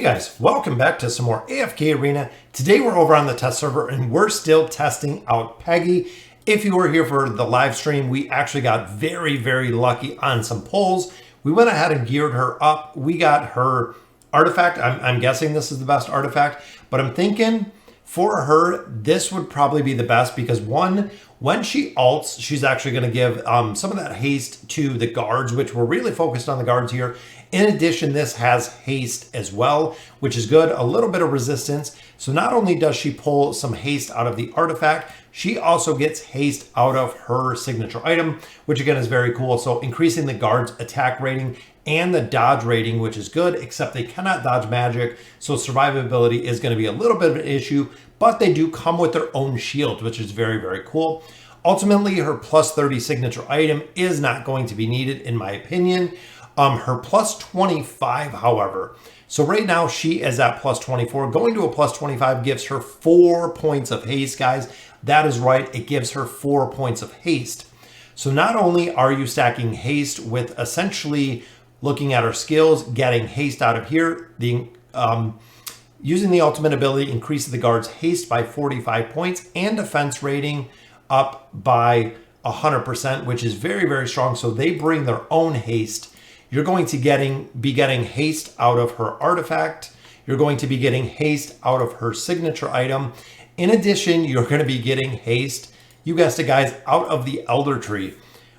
Guys, welcome back to some more AFK Arena. Today we're over on the test server and we're still testing out Peggy. If you were here for the live stream, we actually got very lucky on some pulls. We went ahead and geared her up. We got her artifact. I'm guessing this is the best artifact, but I'm thinking for her, this would probably be the best because one, when she ults, she's actually going to give some of that haste to the guards, which we're really focused on the guards here. In addition, this has haste as well, which is good, a little bit of resistance. So not only does she pull some haste out of the artifact, she also gets haste out of her signature item, which again is very cool. So increasing the guard's attack rating and the dodge rating, which is good, except they cannot dodge magic. So survivability is going to be a little bit of an issue, but they do come with their own shield, which is very cool. Ultimately, her plus 30 signature item is not going to be needed in my opinion. Her plus 25, however, so right now she is at plus 24. Going to a plus 25 gives her 4 points of haste, guys. That is right. It gives her 4 points of haste. So not only are you stacking haste with essentially looking at her skills, getting haste out of here, using the ultimate ability increases the guard's haste by 45 points and defense rating up by 100%, which is very strong. So they bring their own haste. You're going to be getting haste out of her artifact. You're going to be getting haste out of her signature item. In addition, you're going to be getting haste, you guessed it guys, out of the Elder Tree,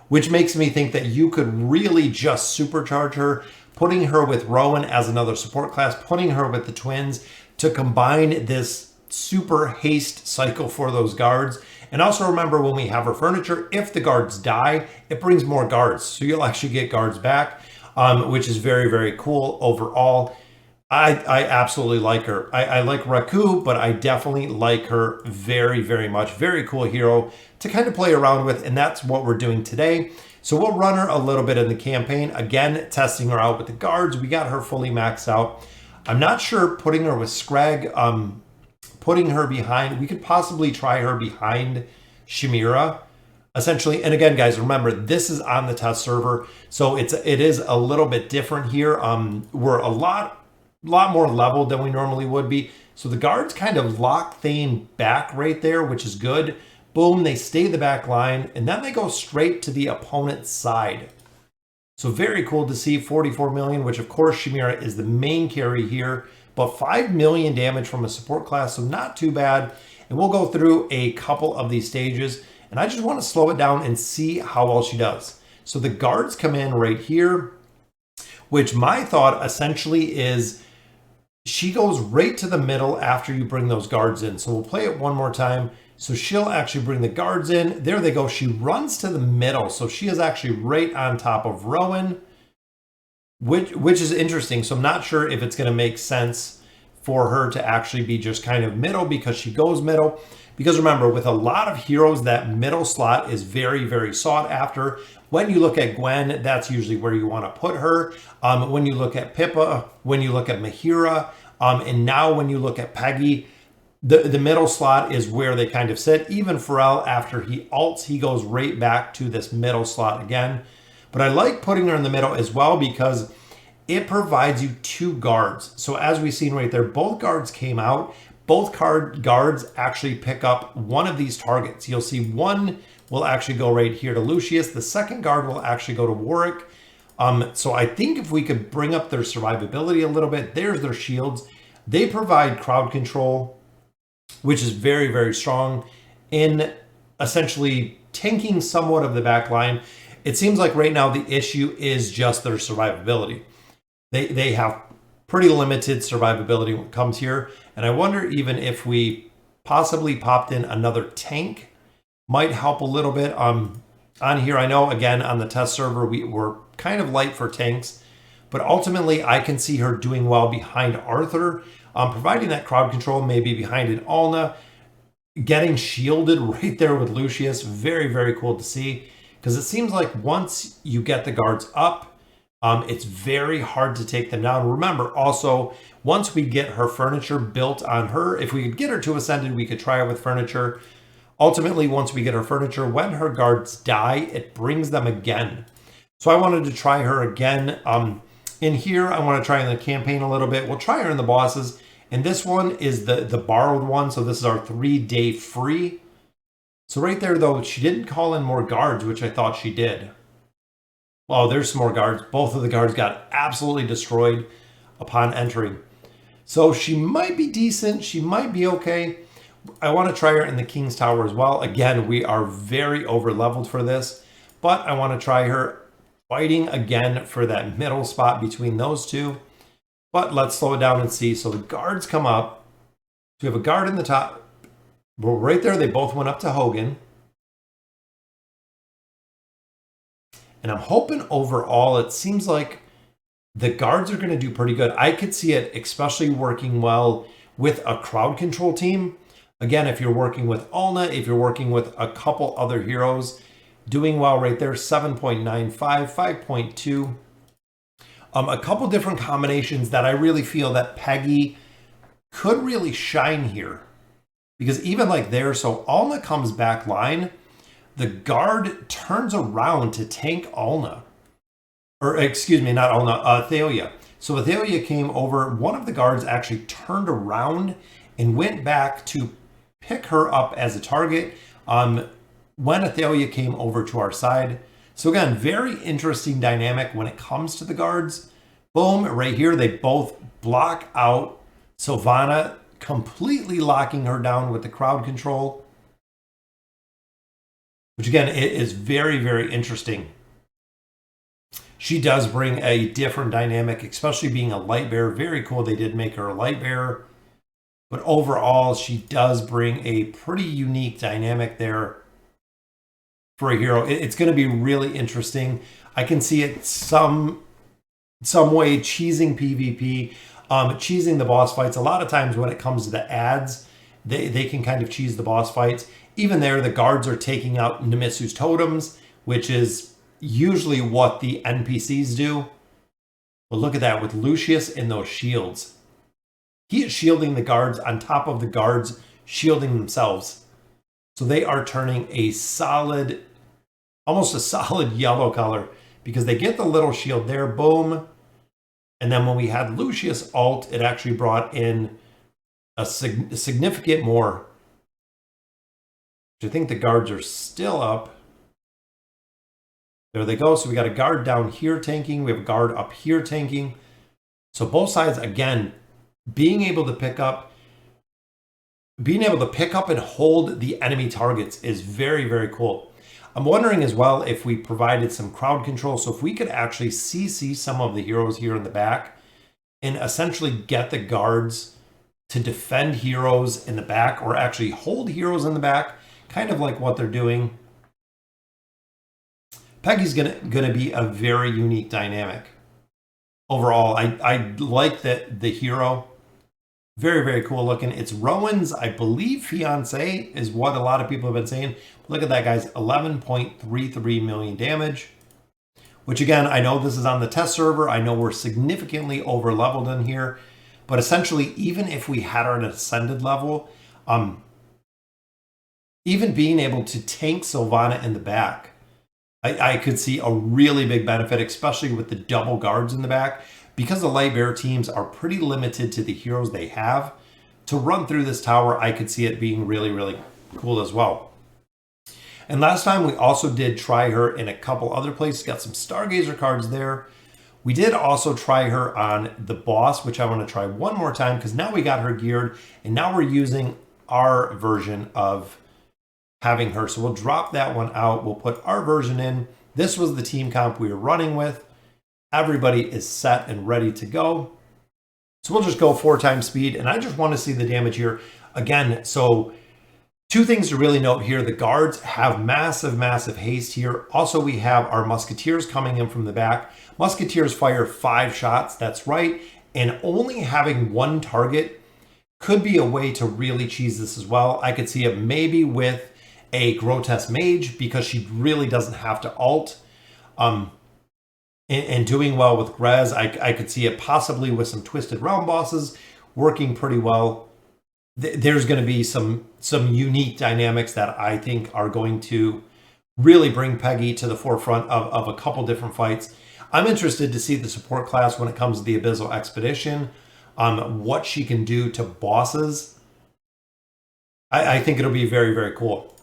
which makes me think that you could really just supercharge her, putting her with Rowan as another support class, putting her with the twins to combine this super haste cycle for those guards. And also remember, when we have her furniture, if the guards die, it brings more guards. So you'll actually get guards back. Which is very cool overall. I absolutely like her. I like Raku, but I definitely like her very much. Very cool hero to kind of play around with, and that's what we're doing today. So we'll run her a little bit in the campaign. Again, testing her out with the guards. We got her fully maxed out. I'm not sure putting her with Scrag, putting her behind. We could possibly try her behind Chimera. Essentially, and again, guys, remember, this is on the test server, so it is a little bit different here. We're a lot more leveled than we normally would be. So the guards kind of lock Thane back right there, which is good. Boom, they stay the back line, and then they go straight to the opponent's side. So very cool to see. 44 million, which of course Chimera is the main carry here, but 5 million damage from a support class, so not too bad. And we'll go through a couple of these stages. And I just want to slow it down and see how well she does. So the guards come in right here, which my thought essentially is she goes right to the middle after you bring those guards in. So we'll play it one more time. So she'll actually bring the guards in. There they go. She runs to the middle. So she is actually right on top of Rowan, which is interesting. So I'm not sure if it's going to make sense for her to actually be just kind of middle because she goes middle. Because remember, with a lot of heroes, that middle slot is very sought after. When you look at Gwen, that's usually where you want to put her. When you look at Pippa, when you look at Mahira, and now when you look at Peggy, the middle slot is where they kind of sit. Even Pharrell, after he ults, he goes right back to this middle slot again. But I like putting her in the middle as well because it provides you 2 guards. So as we've seen right there, both guards came out. Both guards actually pick up one of these targets. You'll see one will actually go right here to Lucius. The second guard will actually go to Warwick. So I think if we could bring up their survivability a little bit, there's their shields. They provide crowd control, which is very strong in essentially tanking somewhat of the back line. It seems like right now the issue is just their survivability. They have pretty limited survivability when it comes here. And I wonder even if we possibly popped in another tank might help a little bit. On here, I know, again, on the test server, we're kind of light for tanks. But ultimately, I can see her doing well behind Arthur. Providing that crowd control, maybe behind an Alna. Getting shielded right there with Lucius. Very cool to see. Because it seems like once you get the guards up, it's very hard to take them down. Remember, also, once we get her furniture built on her, if we could get her to Ascended, we could try her with furniture. Ultimately, once we get her furniture, when her guards die, it brings them again. So I wanted to try her again. In here, I want to try in the campaign a little bit. We'll try her in the bosses. And this one is the borrowed one. So this is our 3-day free. So right there, though, she didn't call in more guards, which I thought she did. Oh, there's some more guards. Both of the guards got absolutely destroyed upon entering. So she might be decent. She might be okay. I want to try her in the King's Tower as well. Again, we are very over leveled for this, but I want to try her fighting again for that middle spot between those two. But let's slow it down and see. So the guards come up. So we have a guard in the top. Well, right there, they both went up to Hogan. And I'm hoping overall, it seems like the guards are going to do pretty good. I could see it especially working well with a crowd control team. Again, if you're working with Alna, if you're working with a couple other heroes, doing well right there, 7.95, 5.2. A couple different combinations that I really feel that Peggy could really shine here. Because even like there, so Alna comes back line, the guard turns around to tank Alna. Or excuse me, not Alna, Thalia. So Thalia came over, one of the guards actually turned around and went back to pick her up as a target when Athalia came over to our side. So again, very interesting dynamic when it comes to the guards. Boom, right here, they both block out Sylvana, completely locking her down with the crowd control. Which again, it is very, very interesting. She does bring a different dynamic, especially being a light bearer. Very cool, they did make her a light bearer. But overall, she does bring a pretty unique dynamic there for a hero. It's going to be really interesting. I can see it some way cheesing PvP, cheesing the boss fights. A lot of times when it comes to the ads, they can kind of cheese the boss fights. Even there, the guards are taking out Nemisu's totems, which is usually what the NPCs do. But look at that with Lucius and those shields. He is shielding the guards on top of the guards shielding themselves. So they are turning a solid, almost a solid yellow color because they get the little shield there, boom. And then when we had Lucius ult, it actually brought in a significant more. I think the guards are still up. There they go. So we got a guard down here tanking. We have a guard up here tanking. So both sides, again, being able to pick up and hold the enemy targets is very, very cool. I'm wondering as well if we provided some crowd control. So if we could actually CC some of the heroes here in the back and essentially get the guards to defend heroes in the back or actually hold heroes in the back, kind of like what they're doing. Peggy's gonna be a very unique dynamic. Overall, I like that the hero. Very, very cool looking. It's Rowan's, I believe, fiance is what a lot of people have been saying. Look at that, guys. 11.33 million damage. Which, again, I know this is on the test server. I know we're significantly over-leveled in here. But essentially, even if we had our ascended level, even being able to tank Sylvana in the back, I could see a really big benefit, especially with the double guards in the back. Because the light bearer teams are pretty limited to the heroes they have, to run through this tower, I could see it being really, really cool as well. And last time we also did try her in a couple other places, got some Stargazer cards there. We did also try her on the boss, which I want to try one more time because now we got her geared and now we're using our version of having her. So we'll drop that one out. We'll put our version in. This was the team comp we were running with. Everybody is set and ready to go. So we'll just go 4 times speed. And I just want to see the damage here. Again, so 2 things to really note here. The guards have massive, massive haste here. Also, we have our musketeers coming in from the back. Musketeers fire 5 shots. That's right. And only having 1 target could be a way to really cheese this as well. I could see it maybe with a Grotesque Mage because she really doesn't have to ult. And doing well with Grez, I could see it possibly with some Twisted Realm bosses working pretty well. There's going to be some unique dynamics that I think are going to really bring Peggy to the forefront of a couple different fights. I'm interested to see the support class when it comes to the Abyssal Expedition, what she can do to bosses. I think it'll be very, very cool.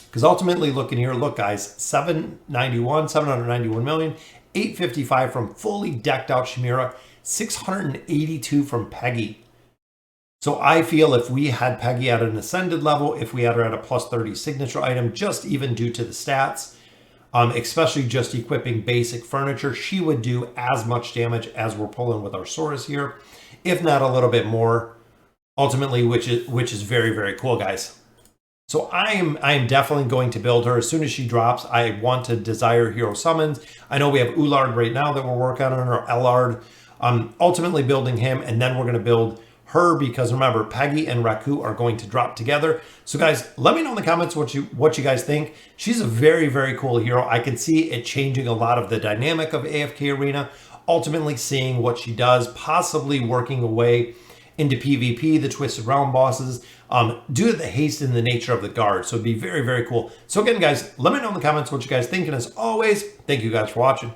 Because ultimately, looking here, look, guys, 791 million, 855 from fully decked out Chimera, 682 from Peggy. So I feel if we had Peggy at an ascended level, if we had her at a plus 30 signature item, just even due to the stats, especially just equipping basic furniture, she would do as much damage as we're pulling with our Saurus here, if not a little bit more, ultimately, which is very, very cool, guys. So I am definitely going to build her as soon as she drops. I want to desire hero summons. I know we have Ullard right now that we're working on, or Ellard. Ultimately building him, and then we're going to build her, because remember, Peggy and Raku are going to drop together. So guys, let me know in the comments what you guys think. She's a very, very cool hero. I can see it changing a lot of the dynamic of AFK Arena, ultimately seeing what she does, possibly working away into PvP, the Twisted Realm bosses, due to the haste and the nature of the guard. So it'd be very, very cool. So again, guys, let me know in the comments what you guys think. And as always, thank you guys for watching.